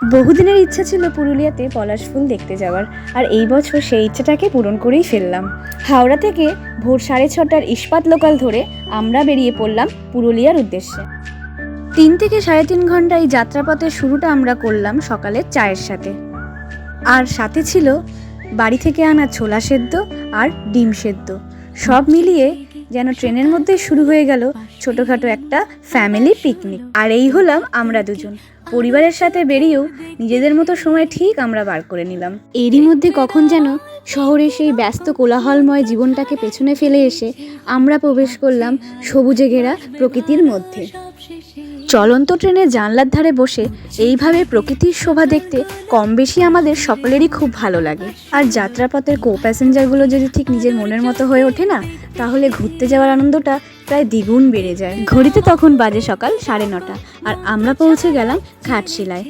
বহুদিনের ইচ্ছা ছিল পুরুলিয়াতে পলাশ ফুল দেখতে যাওয়ার, আর এই বছর সেই ইচ্ছাটাকে পূরণ করেই ফেললাম। হাওড়া থেকে ভোর 6:30টার ইস্পাত লোকাল ধরে আমরা বেরিয়ে পড়লাম পুরুলিয়ার উদ্দেশ্যে। 3 থেকে 3.5 ঘন্টা এই যাত্রাপথের শুরুটা আমরা করলাম সকালের চায়ের সাথে, আর সাথে ছিল বাড়ি থেকে আনা ছোলা সেদ্ধ আর ডিম সেদ্ধ। সব মিলিয়ে যেন ট্রেনের মধ্যে শুরু হয়ে গেল ছোটোখাটো একটা ফ্যামিলি পিকনিক। আর এই হলাম আমরা দুজন। পরিবারের সাথে বেরিয়েও নিজেদের মতো সময় ঠিক আমরা বার করে নিলাম। এরই মধ্যে কখন যেন শহরের সেই ব্যস্ত কোলাহলময় জীবনটাকে পেছনে ফেলে এসে আমরা প্রবেশ করলাম সবুজে ঘেরা প্রকৃতির মধ্যে। চলন্ত ট্রেনের জানলার ধারে বসে এইভাবে প্রকৃতির শোভা দেখতে কম বেশি আমাদের সকলেরই খুব ভালো লাগে। আর যাত্রাপথের কো প্যাসেঞ্জারগুলো যদি ঠিক নিজের মনের মতো হয়ে ওঠে না, তাহলে ঘুরতে যাওয়ার আনন্দটা প্রায় দ্বিগুণ বেড়ে যায়। ঘড়িতে তখন বাজে সকাল 9:30, আর আমরা পৌঁছে গেলাম ঘাটশিলায়।